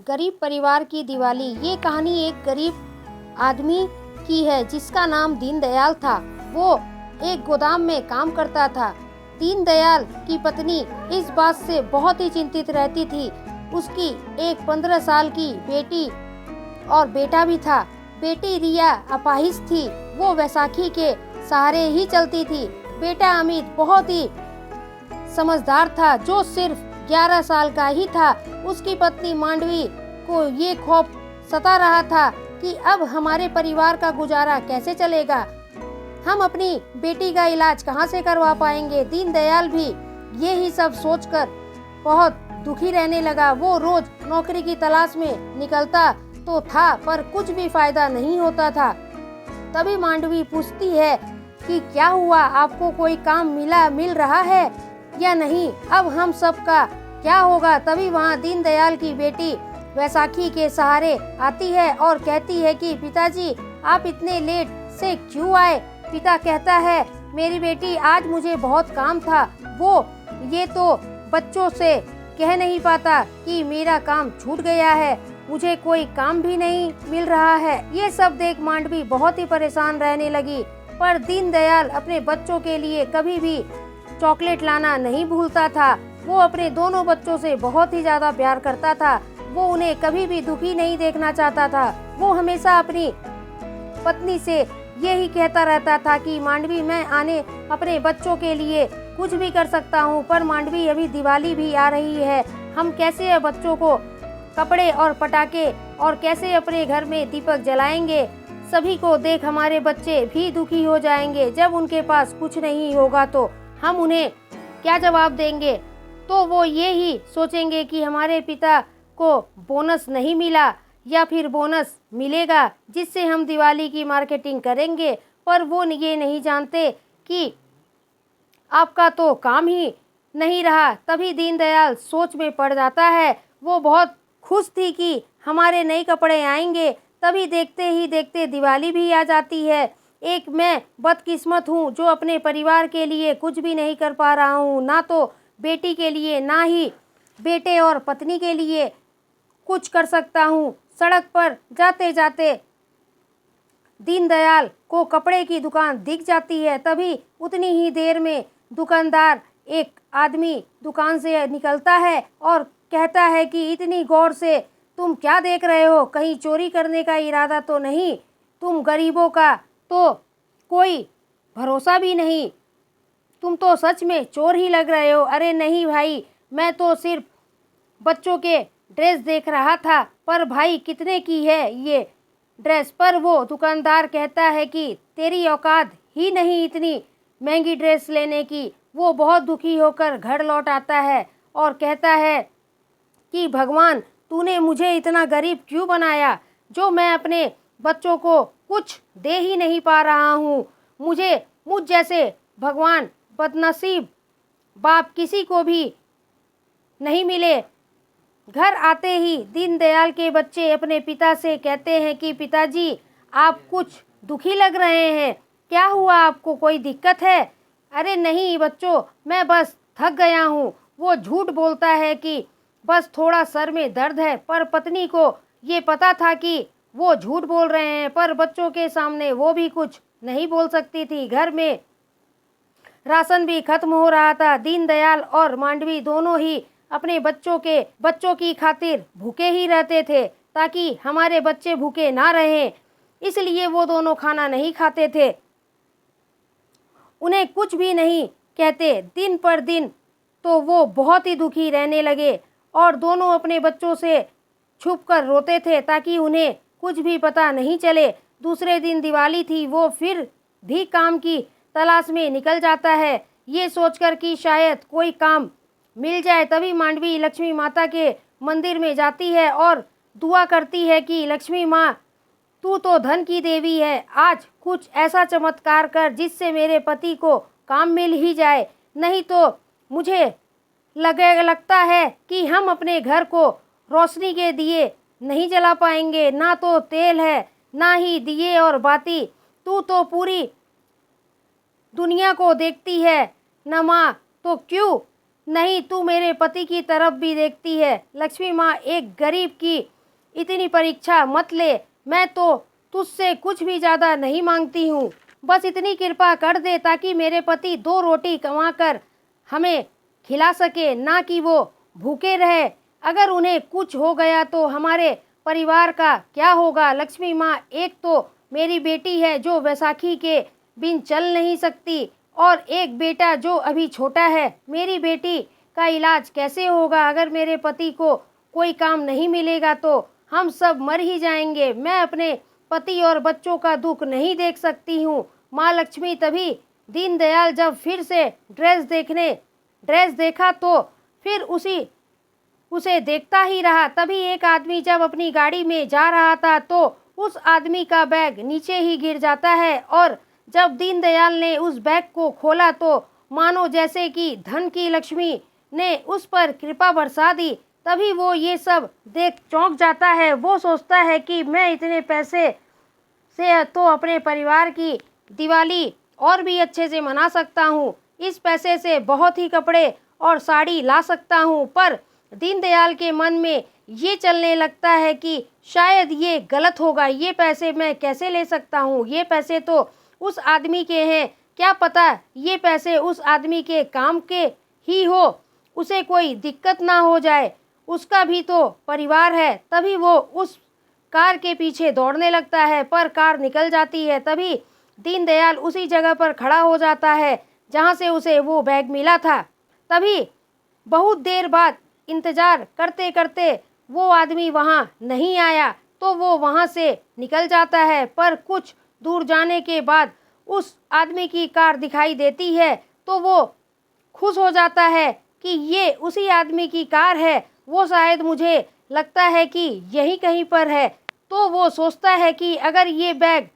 गरीब परिवार की दिवाली। ये कहानी एक गरीब आदमी की है जिसका नाम दीनदयाल था। वो एक गोदाम में काम करता था। दीनदयाल की पत्नी इस बात से बहुत ही चिंतित रहती थी। उसकी एक 15 साल की बेटी और बेटा भी था। बेटी रिया अपाहिज थी, वो वैसाखी के सहारे ही चलती थी। बेटा अमित बहुत ही समझदार था, जो सिर्फ 11 साल का ही था। उसकी पत्नी मांडवी को ये खौफ सता रहा था कि अब हमारे परिवार का गुजारा कैसे चलेगा, हम अपनी बेटी का इलाज कहाँ से करवा पाएंगे। दीनदयाल भी यही सब सोचकर बहुत दुखी रहने लगा। वो रोज नौकरी की तलाश में निकलता तो था, पर कुछ भी फायदा नहीं होता था। तभी मांडवी पूछती है कि क्या हुआ, आपको कोई काम मिल रहा है या नहीं, अब हम सब का क्या होगा। तभी वहाँ दीनदयाल की बेटी वैसाखी के सहारे आती है और कहती है कि पिताजी आप इतने लेट से क्यों आए। पिता कहता है मेरी बेटी आज मुझे बहुत काम था, वो ये तो बच्चों से कह नहीं पाता कि मेरा काम छूट गया है, मुझे कोई काम भी नहीं मिल रहा है। ये सब देख मांडवी बहुत ही परेशान रहने लगी। पर दीनदयाल अपने बच्चों के लिए कभी भी चॉकलेट लाना नहीं भूलता था। वो अपने दोनों बच्चों से बहुत ही ज्यादा प्यार करता था। वो उन्हें कभी भी दुखी नहीं देखना चाहता था। वो हमेशा अपनी पत्नी से यही कहता रहता था कि मांडवी मैं अपने बच्चों के लिए कुछ भी कर सकता हूँ, पर मांडवी अभी दिवाली भी आ रही है, हम कैसे बच्चों को कपड़े और पटाखे और कैसे अपने घर में दीपक जलाएंगे। सभी को देख हमारे बच्चे भी दुखी हो जाएंगे। जब उनके पास कुछ नहीं होगा तो हम उन्हें क्या जवाब देंगे। तो वो ये ही सोचेंगे कि हमारे पिता को बोनस नहीं मिला या फिर बोनस मिलेगा जिससे हम दिवाली की मार्केटिंग करेंगे। पर वो ये नहीं जानते कि आपका तो काम ही नहीं रहा। तभी दीनदयाल सोच में पड़ जाता है। वो बहुत खुश थी कि हमारे नए कपड़े आएंगे। तभी देखते ही देखते दिवाली भी आ जाती है। एक मैं बदकिस्मत हूँ जो अपने परिवार के लिए कुछ भी नहीं कर पा रहा हूँ, ना तो बेटी के लिए ना ही बेटे और पत्नी के लिए कुछ कर सकता हूँ। सड़क पर जाते जाते दीनदयाल को कपड़े की दुकान दिख जाती है। तभी उतनी ही देर में दुकानदार एक आदमी दुकान से निकलता है और कहता है कि इतनी गौर से तुम क्या देख रहे हो, कहीं चोरी करने का इरादा तो नहीं, तुम गरीबों का तो कोई भरोसा भी नहीं, तुम तो सच में चोर ही लग रहे हो। अरे नहीं भाई, मैं तो सिर्फ बच्चों के ड्रेस देख रहा था। पर भाई कितने की है ये ड्रेस। पर वो दुकानदार कहता है कि तेरी औकात ही नहीं इतनी महंगी ड्रेस लेने की। वो बहुत दुखी होकर घर लौट आता है और कहता है कि भगवान तूने मुझे इतना गरीब क्यों बनाया, जो मैं अपने बच्चों को कुछ दे ही नहीं पा रहा हूँ। मुझ जैसे भगवान बदनसीब बाप किसी को भी नहीं मिले। घर आते ही दीनदयाल के बच्चे अपने पिता से कहते हैं कि पिताजी आप कुछ दुखी लग रहे हैं, क्या हुआ, आपको कोई दिक्कत है। अरे नहीं बच्चों, मैं बस थक गया हूँ। वो झूठ बोलता है कि बस थोड़ा सर में दर्द है। पर पत्नी को ये पता था कि वो झूठ बोल रहे हैं, पर बच्चों के सामने वो भी कुछ नहीं बोल सकती थी। घर में राशन भी खत्म हो रहा था। दीनदयाल और मांडवी दोनों ही अपने बच्चों की खातिर भूखे ही रहते थे, ताकि हमारे बच्चे भूखे ना रहें, इसलिए वो दोनों खाना नहीं खाते थे, उन्हें कुछ भी नहीं कहते। दिन पर दिन तो वो बहुत ही दुखी रहने लगे और दोनों अपने बच्चों से छुपकर रोते थे ताकि उन्हें कुछ भी पता नहीं चले। दूसरे दिन दिवाली थी। वो फिर भी काम की तलाश में निकल जाता है, ये सोचकर कि शायद कोई काम मिल जाए। तभी मांडवी लक्ष्मी माता के मंदिर में जाती है और दुआ करती है कि लक्ष्मी माँ तू तो धन की देवी है, आज कुछ ऐसा चमत्कार कर जिससे मेरे पति को काम मिल ही जाए, नहीं तो मुझे लगता है कि हम अपने घर को रोशनी के दिए नहीं जला पाएंगे, ना तो तेल है ना ही दिए और बाती, तू तो पूरी दुनिया को देखती है न माँ, तो क्यों नहीं तू मेरे पति की तरफ भी देखती है। लक्ष्मी माँ एक गरीब की इतनी परीक्षा मत ले, मैं तो तुझसे कुछ भी ज़्यादा नहीं मांगती हूँ। बस इतनी कृपा कर दे ताकि मेरे पति 2 रोटी कमाकर हमें खिला सके, ना कि वो भूखे रहे। अगर उन्हें कुछ हो गया तो हमारे परिवार का क्या होगा? लक्ष्मी माँ, एक तो मेरी बेटी है जो वैशाखी के बिन चल नहीं सकती, और एक बेटा जो अभी छोटा है। मेरी बेटी का इलाज कैसे होगा? अगर मेरे पति को कोई काम नहीं मिलेगा तो हम सब मर ही जाएंगे। मैं अपने पति और बच्चों का दुख नहीं देख सकती हूँ। माँ लक्ष्मी। तभी दीनदयाल जब फिर से ड्रेस देखा तो फिर उसे देखता ही रहा। तभी एक आदमी जब अपनी गाड़ी में जा रहा था तो उस आदमी का बैग नीचे ही गिर जाता है, और जब दीनदयाल ने उस बैग को खोला तो मानो जैसे कि धन की लक्ष्मी ने उस पर कृपा बरसा दी। तभी वो ये सब देख चौंक जाता है। वो सोचता है कि मैं इतने पैसे से तो अपने परिवार की दिवाली और भी अच्छे से मना सकता हूँ। इस पैसे से बहुत ही कपड़े और साड़ी ला सकता हूँ। पर दीनदयाल के मन में ये चलने लगता है कि शायद ये गलत होगा। ये पैसे मैं कैसे ले सकता हूँ? ये पैसे तो उस आदमी के हैं। क्या पता ये पैसे उस आदमी के काम के ही हो, उसे कोई दिक्कत ना हो जाए, उसका भी तो परिवार है। तभी वो उस कार के पीछे दौड़ने लगता है, पर कार निकल जाती है। तभी दीनदयाल उसी जगह पर खड़ा हो जाता है जहाँ से उसे वो बैग मिला था। तभी बहुत देर बाद इंतज़ार करते करते वो आदमी वहाँ नहीं आया तो वो वहाँ से निकल जाता है। पर कुछ दूर जाने के बाद उस आदमी की कार दिखाई देती है तो वो खुश हो जाता है कि ये उसी आदमी की कार है। वो शायद, मुझे लगता है कि यहीं कहीं पर है। तो वो सोचता है कि अगर ये बैग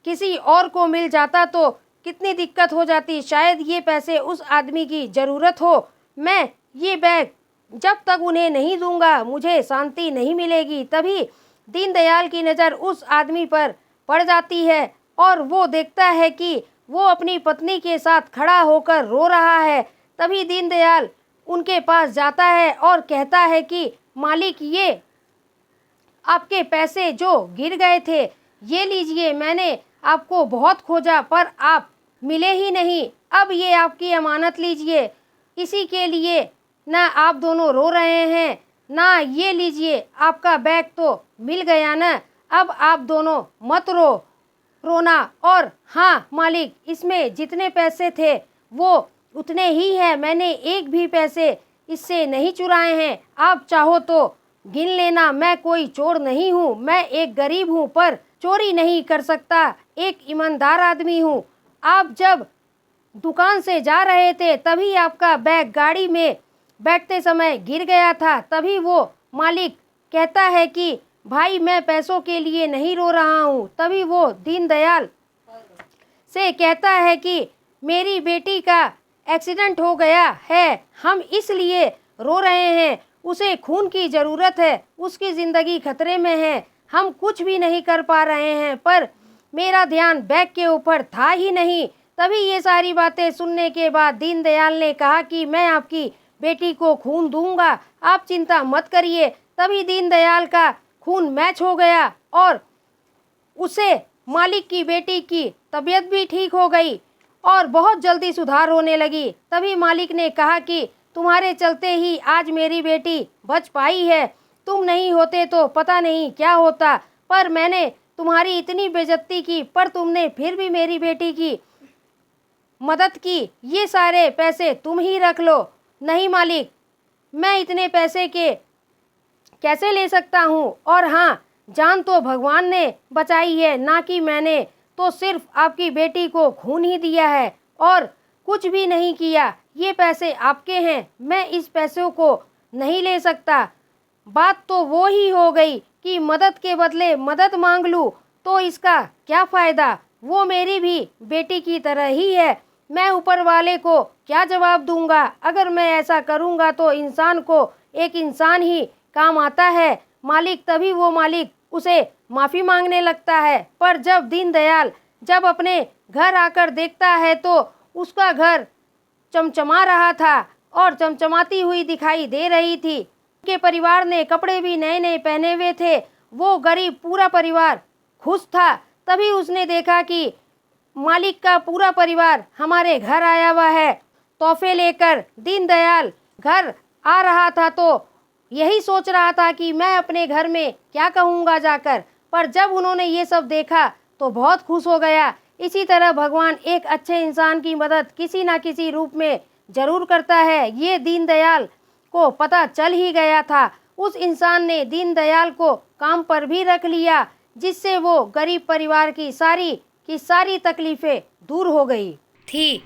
किसी और को मिल जाता तो कितनी दिक्कत हो जाती। शायद ये पैसे उस आदमी की ज़रूरत हो। मैं ये बैग जब तक उन्हें नहीं दूंगा मुझे शांति नहीं मिलेगी। तभी दीनदयाल की नज़र उस आदमी पर पड़ जाती है और वो देखता है कि वो अपनी पत्नी के साथ खड़ा होकर रो रहा है। तभी दीनदयाल उनके पास जाता है और कहता है कि मालिक, ये आपके पैसे जो गिर गए थे, ये लीजिए। मैंने आपको बहुत खोजा पर आप मिले ही नहीं। अब ये आपकी अमानत लीजिए। इसी के लिए ना आप दोनों रो रहे हैं, ना ये लीजिए आपका बैग तो मिल गया ना। अब आप दोनों मत रोना। और हाँ मालिक, इसमें जितने पैसे थे वो उतने ही हैं। मैंने एक भी पैसे इससे नहीं चुराए हैं। आप चाहो तो गिन लेना। मैं कोई चोर नहीं हूँ। मैं एक गरीब हूँ पर चोरी नहीं कर सकता। एक ईमानदार आदमी हूँ। आप जब दुकान से जा रहे थे तभी आपका बैग गाड़ी में बैठते समय गिर गया था। तभी वो मालिक कहता है कि भाई, मैं पैसों के लिए नहीं रो रहा हूँ। तभी वो दीनदयाल से कहता है कि मेरी बेटी का एक्सीडेंट हो गया है, हम इसलिए रो रहे हैं। उसे खून की ज़रूरत है, उसकी ज़िंदगी खतरे में है। हम कुछ भी नहीं कर पा रहे हैं, पर मेरा ध्यान बैग के ऊपर था ही नहीं। तभी ये सारी बातें सुनने के बाद दीनदयाल ने कहा कि मैं आपकी बेटी को खून दूंगा, आप चिंता मत करिए। तभी दीनदयाल का खून मैच हो गया और उसे मालिक की बेटी की तबीयत भी ठीक हो गई और बहुत जल्दी सुधार होने लगी। तभी मालिक ने कहा कि तुम्हारे चलते ही आज मेरी बेटी बच पाई है। तुम नहीं होते तो पता नहीं क्या होता। पर मैंने तुम्हारी इतनी बेइज्जती की, पर तुमने फिर भी मेरी बेटी की मदद की। ये सारे पैसे तुम ही रख लो। नहीं मालिक, मैं इतने पैसे के कैसे ले सकता हूँ? और हाँ, जान तो भगवान ने बचाई है, ना कि मैंने। तो सिर्फ आपकी बेटी को खून ही दिया है और कुछ भी नहीं किया। ये पैसे आपके हैं, मैं इस पैसों को नहीं ले सकता। बात तो वो ही हो गई कि मदद के बदले मदद मांग लूँ तो इसका क्या फ़ायदा? वो मेरी भी बेटी की तरह ही है। मैं ऊपर वाले को क्या जवाब दूंगा? अगर मैं ऐसा करूंगा तो इंसान को एक इंसान ही काम आता है मालिक। तभी वो मालिक उसे माफ़ी मांगने लगता है। पर जब दीनदयाल जब अपने घर आकर देखता है तो उसका घर चमचमा रहा था और चमचमाती हुई दिखाई दे रही थी के परिवार ने कपड़े भी नए नए पहने हुए थे। वो गरीब पूरा परिवार खुश था। तभी उसने देखा कि मालिक का पूरा परिवार हमारे घर आया हुआ है तोहफे लेकर। दीनदयाल घर आ रहा था तो यही सोच रहा था कि मैं अपने घर में क्या कहूँगा जाकर, पर जब उन्होंने ये सब देखा तो बहुत खुश हो गया। इसी तरह भगवान एक अच्छे इंसान की मदद किसी न किसी रूप में जरूर करता है। ये दीनदयाल को पता चल ही गया था। उस इंसान ने दीनदयाल को काम पर भी रख लिया, जिससे वो गरीब परिवार की सारी तकलीफें दूर हो गई थी।